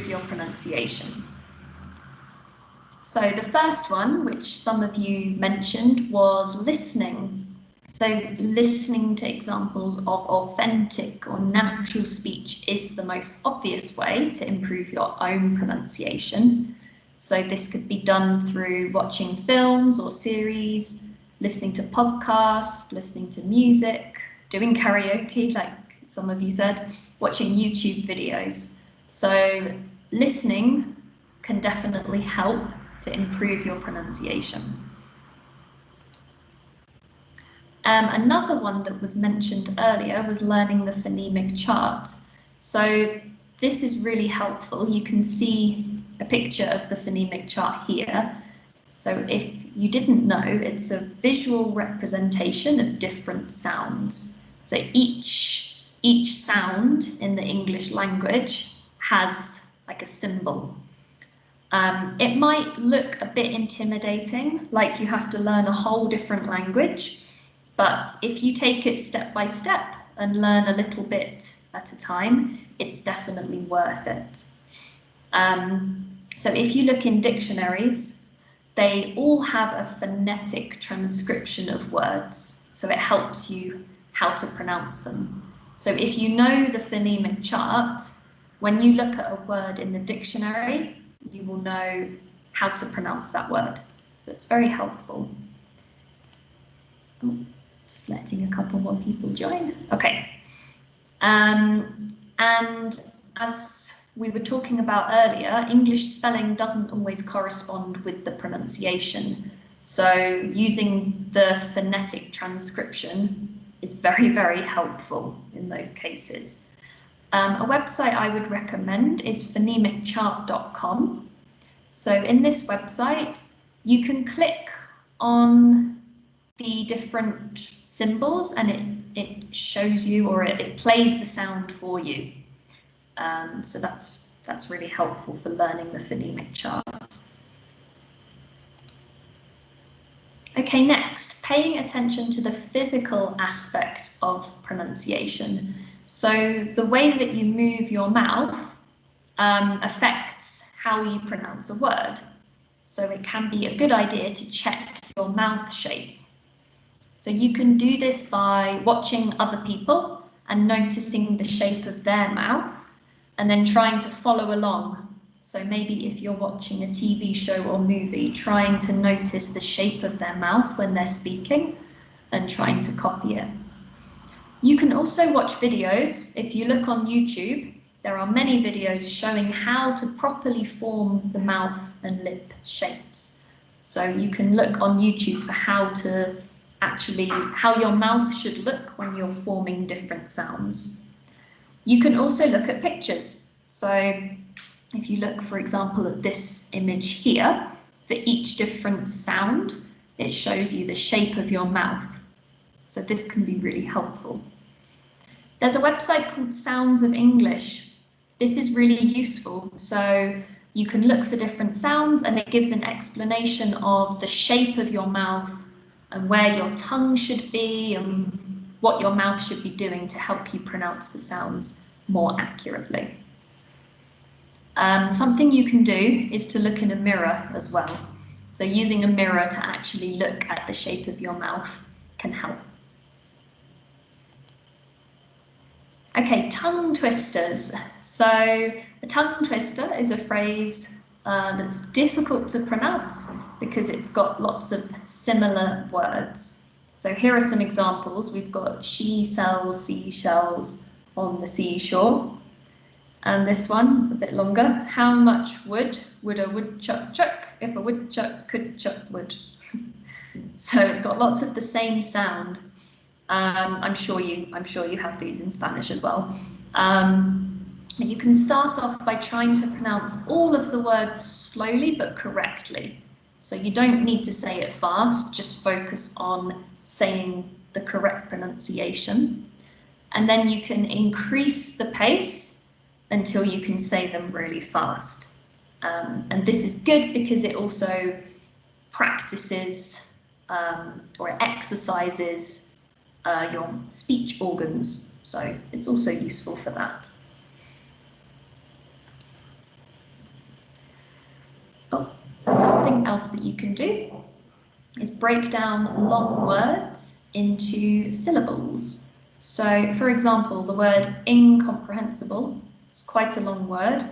improve your pronunciation. So the first one, which some of you mentioned, was listening. So listening to examples of authentic or natural speech is the most obvious way to improve your own pronunciation. So this could be done through watching films or series, listening to podcasts, listening to music, doing karaoke, like some of you said, watching YouTube videos. So listening can definitely help to improve your pronunciation. Another one that was mentioned earlier was learning the phonemic chart. So this is really helpful. You can see a picture of the phonemic chart here. So if you didn't know, it's a visual representation of different sounds. So each sound in the English language has like a symbol. It might look a bit intimidating, like you have to learn a whole different language, but if you take it step by step and learn a little bit at a time, it's definitely worth it. So if you look in dictionaries, they all have a phonetic transcription of words, so it helps you how to pronounce them. So if you know the phonemic chart, when you look at a word in the dictionary, you will know how to pronounce that word. So it's very helpful. Oh, just letting a couple more people join. Okay. And as we were talking about earlier, English spelling doesn't always correspond with the pronunciation. So using the phonetic transcription is very, very helpful in those cases. A website I would recommend is phonemic.chart.com. So in this website, you can click on the different symbols and it shows you, or it plays the sound for you. So that's really helpful for learning the phonemic chart. Okay, next, paying attention to the physical aspect of pronunciation. So the way that you move your mouth affects how you pronounce a word. So it can be a good idea to check your mouth shape. So you can do this by watching other people and noticing the shape of their mouth and then trying to follow along. So maybe if you're watching a TV show or movie, trying to notice the shape of their mouth when they're speaking and trying to copy it. You can also watch videos. If you look on YouTube, there are many videos showing how to properly form the mouth and lip shapes. So you can look on YouTube for how your mouth should look when you're forming different sounds. You can also look at pictures. So if you look, for example, at this image here, for each different sound, it shows you the shape of your mouth. So this can be really helpful. There's a website called Sounds of English. This is really useful. So you can look for different sounds and it gives an explanation of the shape of your mouth and where your tongue should be and what your mouth should be doing to help you pronounce the sounds more accurately. Something you can do is to look in a mirror as well. So using a mirror to actually look at the shape of your mouth can help. Okay, tongue twisters. So a tongue twister is a phrase that's difficult to pronounce because it's got lots of similar words. So here are some examples. We've got she sells seashells on the seashore. And this one, a bit longer. How much wood would a woodchuck chuck if a woodchuck could chuck wood? So it's got lots of the same sound. I'm sure you have these in Spanish as well. You can start off by trying to pronounce all of the words slowly but correctly. So you don't need to say it fast, just focus on saying the correct pronunciation. And then you can increase the pace until you can say them really fast. And this is good because it also practices or exercises your speech organs. So it's also useful for that. something else that you can do is break down long words into syllables. So, for example, the word incomprehensible is quite a long word.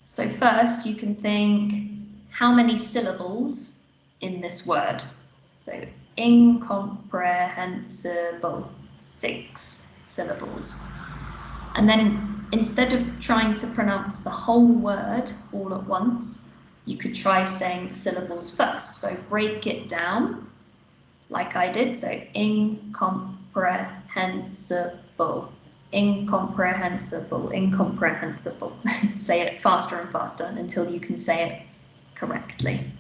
So first you can think, how many syllables in this word? So incomprehensible, 6 syllables. And then instead of trying to pronounce the whole word all at once, you could try saying the syllables first. So break it down like I did. So incomprehensible, incomprehensible, incomprehensible. Say it faster and faster until you can say it correctly.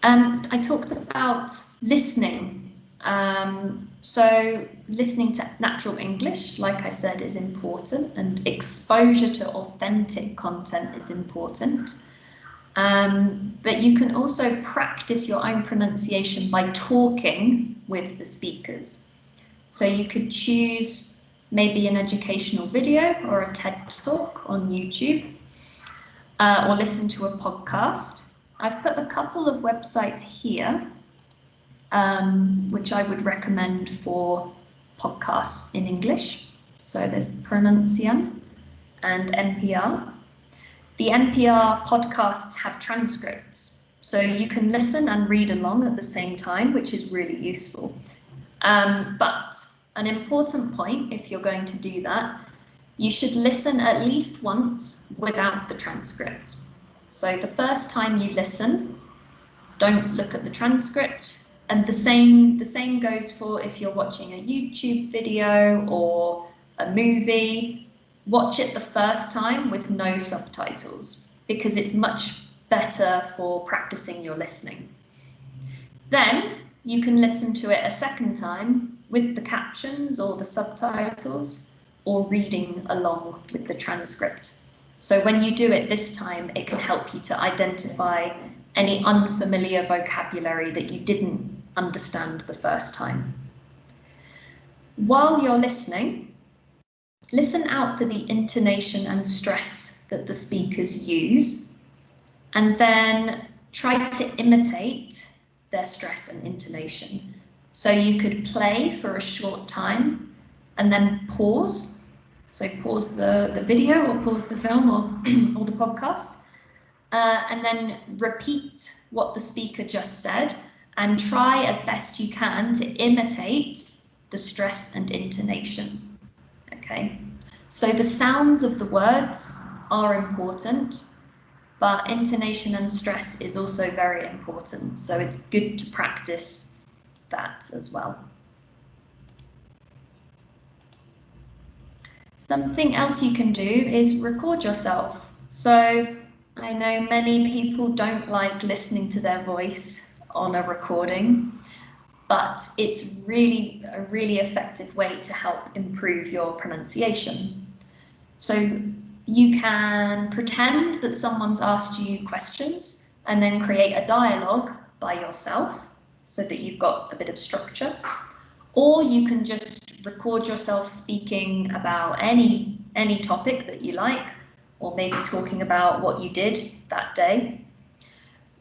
I talked about listening. So listening to natural English, like I said, is important, and exposure to authentic content is important. But you can also practice your own pronunciation by talking with the speakers. So you could choose maybe an educational video or a TED Talk on YouTube, or listen to a podcast. I've put a couple of websites here, which I would recommend for podcasts in English. So there's Pronuncian and NPR. The NPR podcasts have transcripts, so you can listen and read along at the same time, which is really useful. But an important point, if you're going to do that, you should listen at least once without the transcript. So the first time you listen, don't look at the transcript. And the same goes for if you're watching a YouTube video or a movie. Watch it the first time with no subtitles, because it's much better for practicing your listening. Then you can listen to it a second time with the captions or the subtitles, or reading along with the transcript. So when you do it this time, it can help you to identify any unfamiliar vocabulary that you didn't understand the first time. While you're listening, listen out for the intonation and stress that the speakers use, and then try to imitate their stress and intonation. So you could play for a short time and then pause. So pause the video or pause the film or the podcast, and then repeat what the speaker just said and try as best you can to imitate the stress and intonation. Okay, so the sounds of the words are important, but intonation and stress is also very important. So it's good to practice that as well. Something else you can do is record yourself. So I know many people don't like listening to their voice on a recording, but it's really a really effective way to help improve your pronunciation. So you can pretend that someone's asked you questions and then create a dialogue by yourself so that you've got a bit of structure. Or you can just record yourself speaking about any topic that you like, or maybe talking about what you did that day.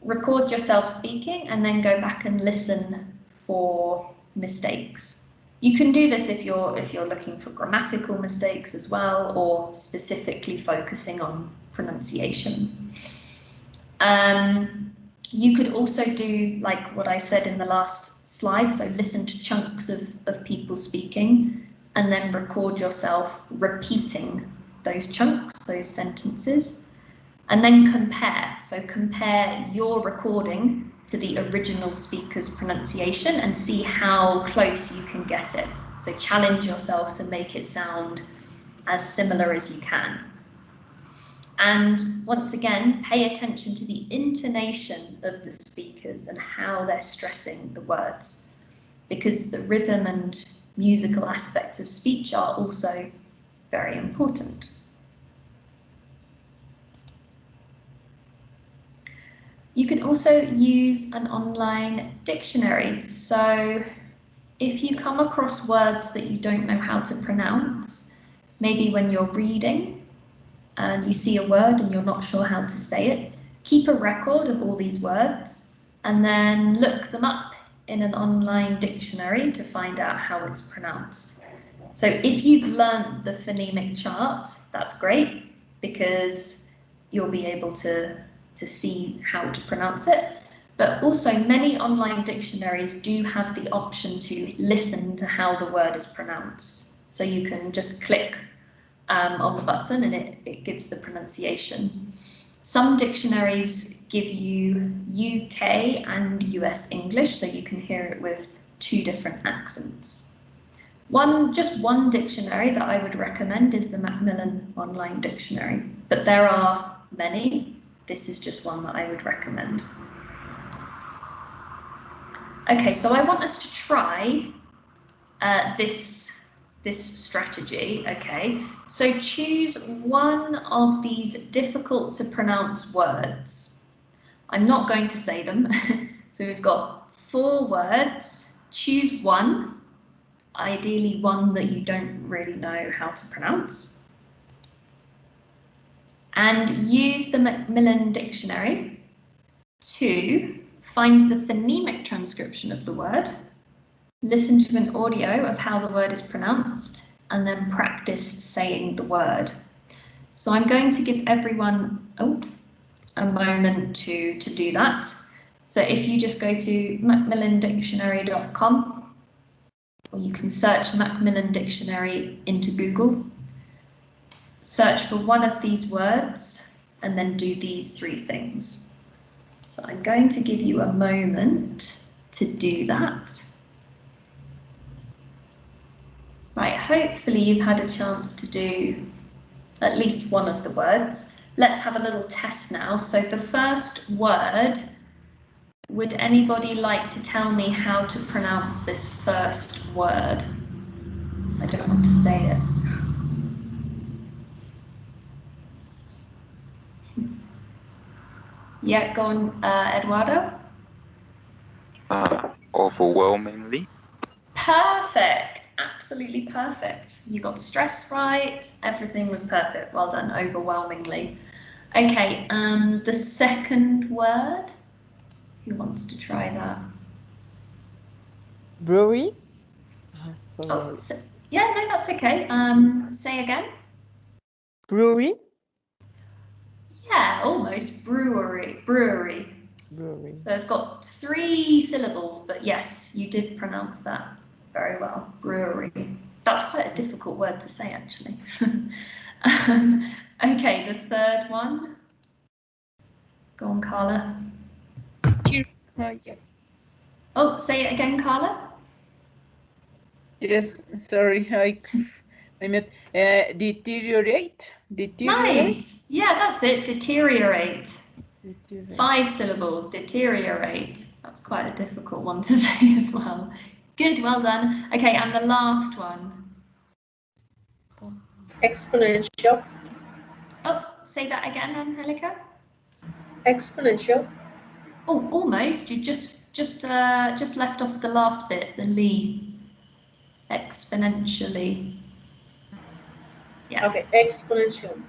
Record yourself speaking and then go back and listen for mistakes. You can do this if you're looking for grammatical mistakes as well, or specifically focusing on pronunciation. You could also do like what I said in the last slide, so listen to chunks of people speaking and then record yourself repeating those chunks, those sentences, and then compare. So compare your recording to the original speaker's pronunciation and see how close you can get it. So challenge yourself to make it sound as similar as you can. And once again, pay attention to the intonation of the speakers and how they're stressing the words, because the rhythm and musical aspects of speech are also very important. You can also use an online dictionary. So if you come across words that you don't know how to pronounce, maybe when you're reading, and you see a word and you're not sure how to say it, keep a record of all these words and then look them up in an online dictionary to find out how it's pronounced. So if you've learned the phonemic chart, that's great because you'll be able to see how to pronounce it. But also many online dictionaries do have the option to listen to how the word is pronounced. So you can just click on the button and it gives the pronunciation. Some dictionaries give you UK and US English, so you can hear it with 2 different accents. Just one dictionary that I would recommend is the Macmillan Online Dictionary, but there are many. This is just one that I would recommend. Okay, so I want us to try this strategy. Okay, so choose one of these difficult to pronounce words. I'm not going to say them. So we've got 4 words. Choose one, ideally one that you don't really know how to pronounce, and use the Macmillan Dictionary to find the phonemic transcription of the word, listen to an audio of how the word is pronounced, and then practice saying the word. So I'm going to give everyone a moment to do that. So if you just go to macmillandictionary.com, or you can search Macmillan Dictionary into Google, search for one of these words, and then do these 3 things. So I'm going to give you a moment to do that. Right, hopefully you've had a chance to do at least one of the words. Let's have a little test now. So the first word, would anybody like to tell me how to pronounce this first word? I don't want to say it. Yeah, go on, Eduardo. Overwhelmingly. Perfect, absolutely perfect. You got the stress right, everything was perfect. Well done, overwhelmingly. Okay, the second word, who wants to try that? Brewery? Oh, yeah, no, that's okay. Say again. Brewery? Yeah, almost. Brewery. So it's got 3 syllables, but yes, you did pronounce that very well. Brewery. That's quite a difficult word to say, actually. Okay, the third one. Go on, Carla. Oh, say it again, Carla. Yes, sorry, I meant deteriorate. Nice. Yeah, that's it. Deteriorate. 5 syllables. Deteriorate. That's quite a difficult one to say as well. Good, well done. Okay, and the last one. Exponential. Oh, say that again, Angelica. Exponential. Oh, almost. You just left off the last bit, the li. Exponentially. Yeah. Okay, exponential.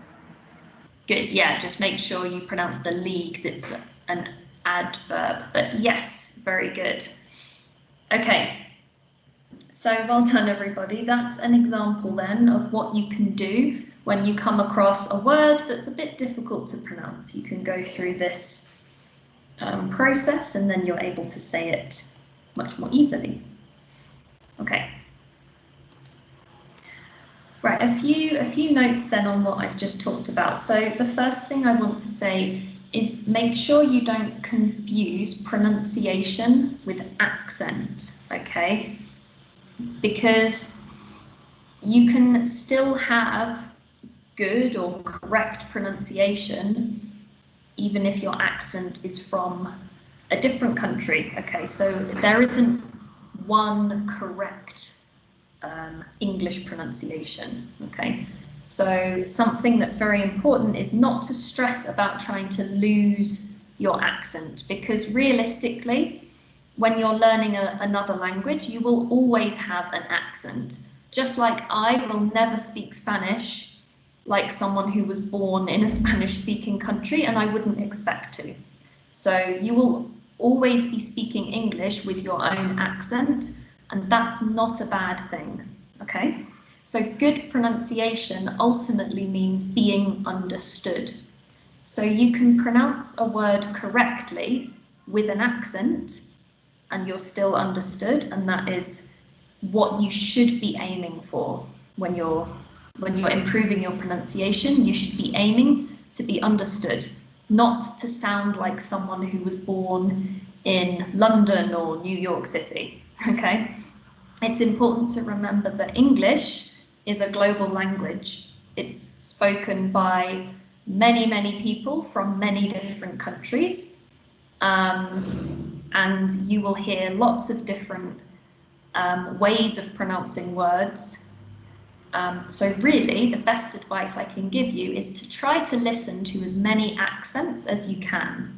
Good. Yeah, just make sure you pronounce the li because it's an adverb. But yes, very good. Okay. So well done, everybody. That's an example then of what you can do when you come across a word that's a bit difficult to pronounce. You can go through this process and then you're able to say it much more easily. Okay. Right, a few notes then on what I've just talked about. So the first thing I want to say is make sure you don't confuse pronunciation with accent, okay? Because you can still have good or correct pronunciation even if your accent is from a different country, okay? So there isn't one correct English pronunciation, okay? So something that's very important is not to stress about trying to lose your accent, because realistically, when you're learning another language, you will always have an accent. Just like I will never speak Spanish like someone who was born in a Spanish-speaking country, and I wouldn't expect to. So you will always be speaking English with your own accent, and that's not a bad thing, okay? So good pronunciation ultimately means being understood. So you can pronounce a word correctly with an accent, and you're still understood, and that is what you should be aiming for when you're improving your pronunciation. You should be aiming to be understood, not to sound like someone who was born in London or New York City, okay? It's important to remember that English is a global language. It's spoken by many, many people from many different countries. And you will hear lots of different ways of pronouncing words. So really, the best advice I can give you is to try to listen to as many accents as you can.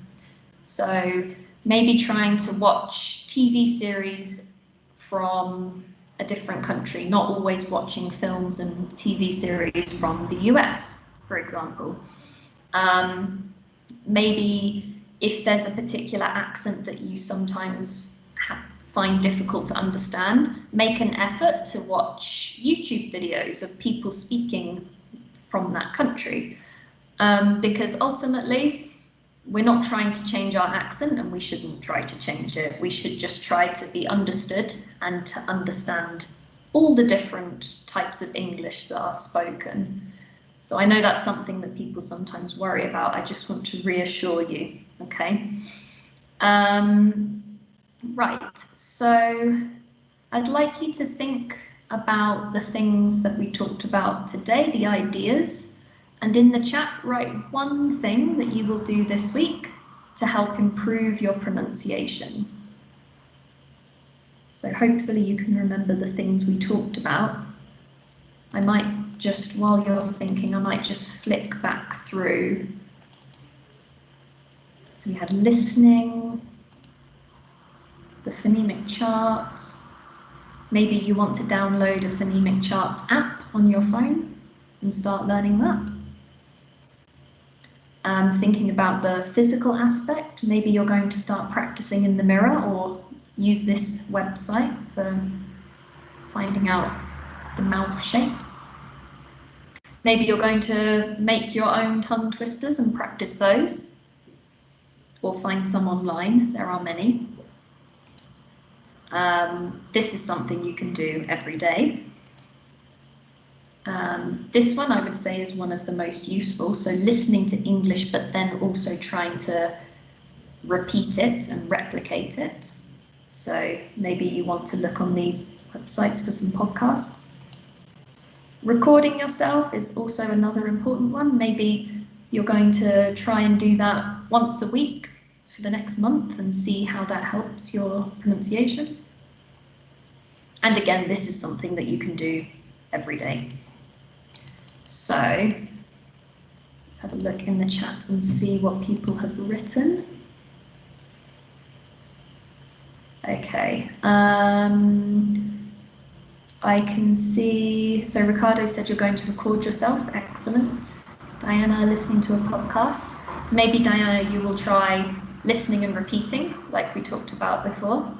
So maybe trying to watch TV series from a different country, not always watching films and TV series from the US, for example. Maybe if there's a particular accent that you sometimes find difficult to understand, make an effort to watch YouTube videos of people speaking from that country. Because ultimately, we're not trying to change our accent, and we shouldn't try to change it. We should just try to be understood and to understand all the different types of English that are spoken. So I know that's something that people sometimes worry about. I just want to reassure you, okay? Right, so I'd like you to think about the things that we talked about today, the ideas, and in the chat, write one thing that you will do this week to help improve your pronunciation. So hopefully you can remember the things we talked about. I might just, while you're thinking, I might just flick back through. So we had listening, the phonemic chart. Maybe you want to download a phonemic chart app on your phone and start learning that. Thinking about the physical aspect, maybe you're going to start practicing in the mirror or use this website for finding out the mouth shape. Maybe you're going to make your own tongue twisters and practice those, or find some online. There are many. This is something you can do every day. This one I would say is one of the most useful. So listening to English, but then also trying to repeat it and replicate it. So maybe you want to look on these websites for some podcasts. Recording yourself is also another important one. Maybe you're going to try and do that once a week for the next month and see how that helps your pronunciation. And again, this is something that you can do every day. So let's have a look in the chat and see what people have written. Okay. I can see, so Ricardo said you're going to record yourself. Excellent. Diana, listening to a podcast. Maybe, Diana, you will try listening and repeating, like we talked about before.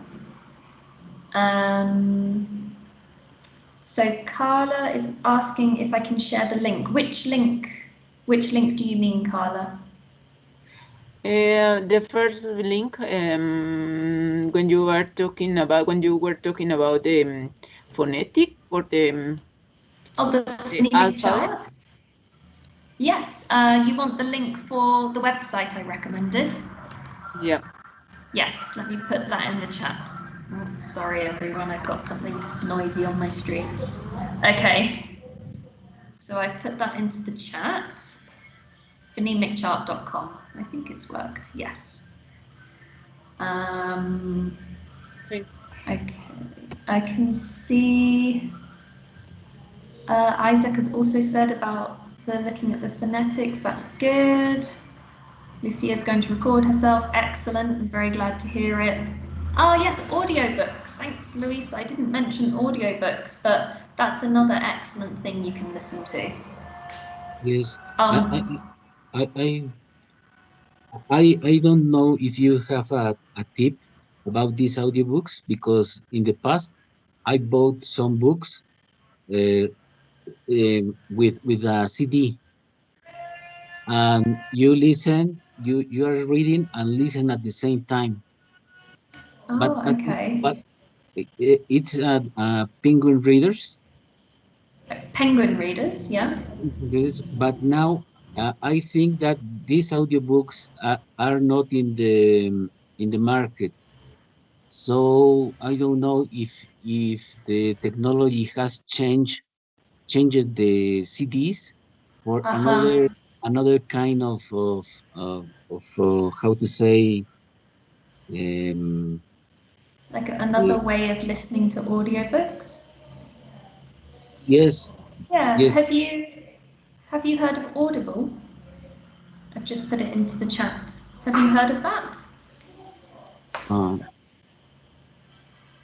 So Carla is asking if I can share the link. Which link do you mean, Carla? The first link, when you were talking about the phonetic or the phonemic alphabet chart? Yes, you want the link for the website I recommended? Yeah. Yes, let me put that in the chat. Oh, sorry everyone, I've got something noisy on my screen. Okay, so I've put that into the chat. Phonemicchart.com. I think it's worked, yes. Thanks. Okay, I can see Isaac has also said about the looking at the phonetics, that's good. Lucia's going to record herself, excellent, I'm very glad to hear it. Oh yes, audiobooks, thanks Louisa, I didn't mention audiobooks, but that's another excellent thing you can listen to. Yes. Um, I don't know if you have a tip about these audiobooks, because in the past I bought some books uh, with a CD, and you are reading and listen at the same time. But oh, but okay. but it's Penguin Readers. Penguin readers, yeah. But now I think that these audiobooks are not in the market. So I don't know if the technology has changes the CDs for Uh-huh. another kind of how to say, um, Like eh, another way of listening to audiobooks. yes, Yeah, yes. have you heard of Audible? I've just put it into the chat. Have you heard of that? uh,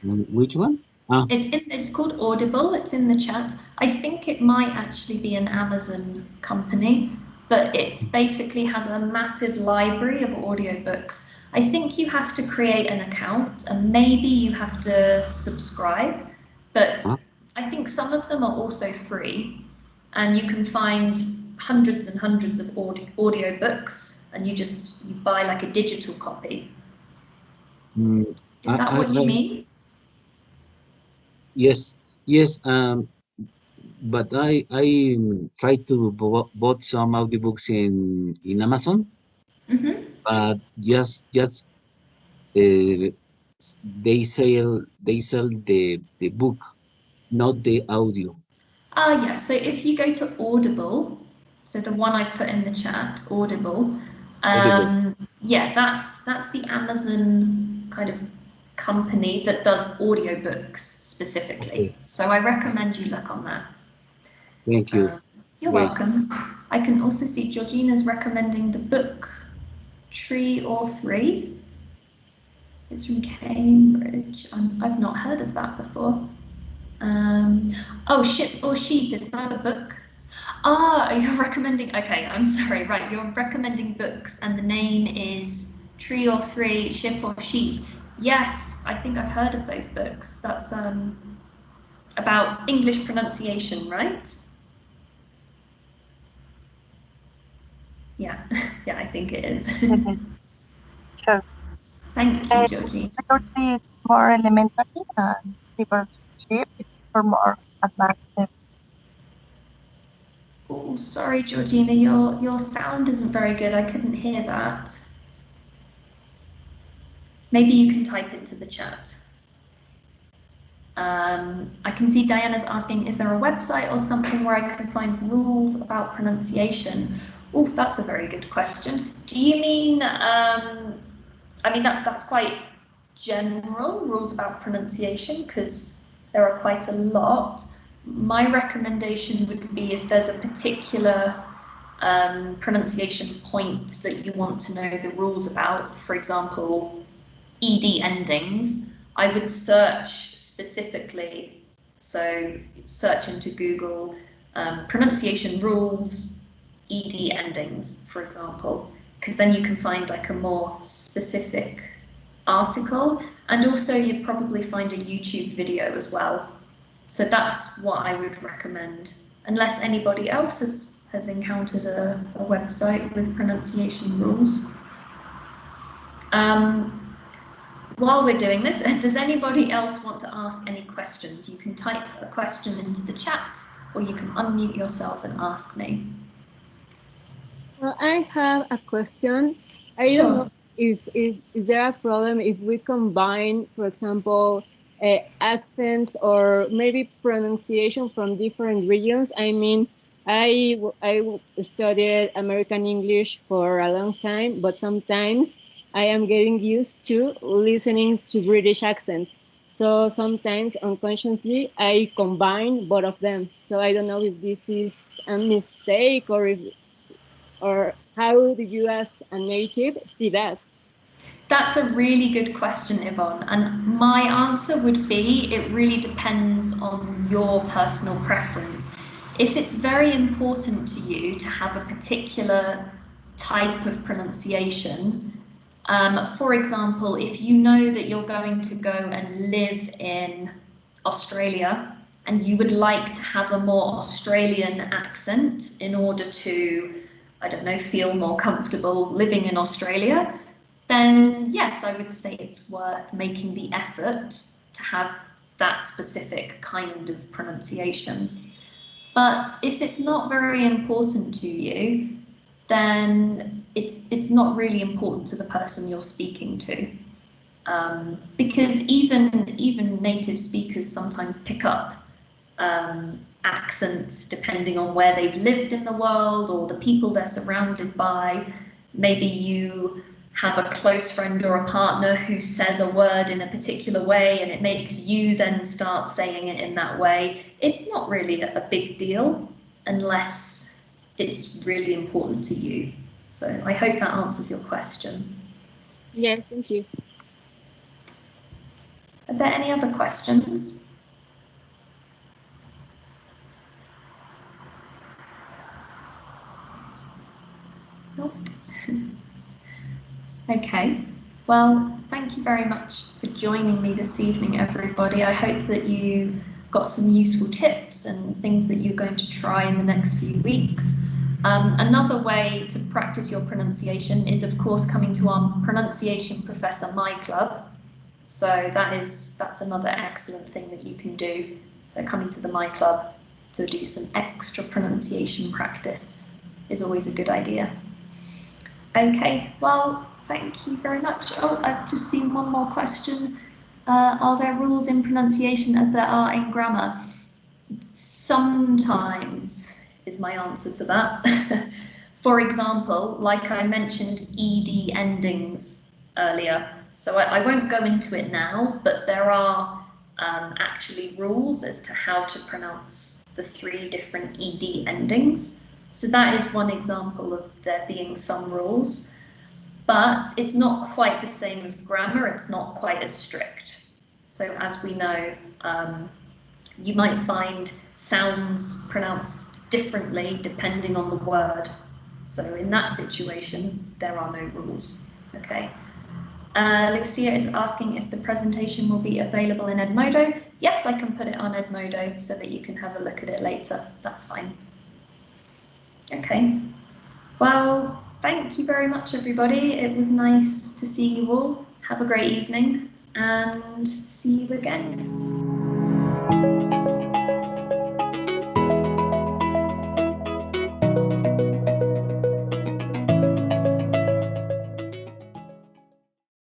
which one? Ah, It's called Audible. It's in the chat. I think it might actually be an Amazon company, but it basically has a massive library of audiobooks. I think you have to create an account and maybe you have to subscribe, but ah, I think some of them are also free and you can find hundreds and hundreds of audiobooks and you buy like a digital copy. mm, Is that what you mean? yes, yes. But I try to bought some audiobooks in Amazon, Mm-hmm. but just uh, they sell the book, not the audio. Ah, yes. So if you go to Audible, so the one I've put in the chat, Audible, Audible. yeah, that's the Amazon kind of company that does audiobooks specifically. Okay, So I recommend you look on that. thank you, Um, you're Grace. welcome. I can also see Georgina's recommending the book Tree or Three. It's from Cambridge. I've not heard of that before. Oh, Ship or Sheep, is that a book? Ah, you're recommending, okay, I'm sorry, right, you're recommending books and the name is Tree or Three, Ship or Sheep. Yes, I think I've heard of those books. That's about English pronunciation, right? Yeah, yeah, I think it is. It is. Sure. Thank you, Georgie. Literacy is more elementary and leadership is for more advanced level. Oh, sorry, Georgina, your sound isn't very good. I couldn't hear that. Maybe you can type into the chat. I can see Diana's asking, is there a website or something where I can find rules about pronunciation? Oh, that's a very good question. Do you mean, I mean, that's quite general, rules about pronunciation, because there are quite a lot. My recommendation would be if there's a particular pronunciation point that you want to know the rules about, for example, ED endings, I would search specifically. So search into Google pronunciation rules, ED endings, for example, because then you can find like a more specific article. And also you'd probably find a YouTube video as well. So that's what I would recommend, unless anybody else has encountered a website with pronunciation rules. While we're doing this, does anybody else want to ask any questions? You can type a question into the chat or you can unmute yourself and ask me. Well, I have a question. I don't know if is there a problem if we combine, for example, accents or maybe pronunciation from different regions. I mean, I studied American English for a long time, but sometimes I am getting used to listening to British accent. So sometimes unconsciously I combine both of them. So I don't know if this is a mistake or how do you as a native see that? That's a really good question, Yvonne. And my answer would be it really depends on your personal preference. if it's very important to you to have a particular type of pronunciation, for example, if you know that you're going to go and live in Australia and you would like to have a more Australian accent in order to, I don't know, feel more comfortable living in Australia, then yes, I would say it's worth making the effort to have that specific kind of pronunciation. But if it's not very important to you, then it's not really important to the person you're speaking to. Because even native speakers sometimes pick up accents depending on where they've lived in the world or the people they're surrounded by. Maybe you have a close friend or a partner who says a word in a particular way and it makes you then start saying it in that way. It's not really a big deal unless it's really important to you. So I hope that answers your question. Yes, thank you. Are there any other questions? Nope. Okay, well, thank you very much for joining me this evening, everybody. I hope that you got some useful tips and things that you're going to try in the next few weeks. Another way to practice your pronunciation is, of course, coming to our Pronunciation Professor My Club. So that's another excellent thing that you can do. So coming to the My Club to do some extra pronunciation practice is always a good idea. Okay, well, thank you very much. Oh, I've just seen one more question. Are there rules in pronunciation as there are in grammar? Sometimes is my answer to that. For example, like I mentioned, ED endings earlier. So I won't go into it now, but there are actually rules as to how to pronounce the 3 different ED endings. So that is one example of there being some rules, but it's not quite the same as grammar. It's not quite as strict. So as we know, you might find sounds pronounced differently depending on the word. So in that situation, there are no rules. Okay. Lucia is asking if the presentation will be available in Edmodo. Yes, I can put it on Edmodo so that you can have a look at it later. That's fine. Okay. Well, thank you very much, everybody. It was nice to see you all. Have a great evening and see you again.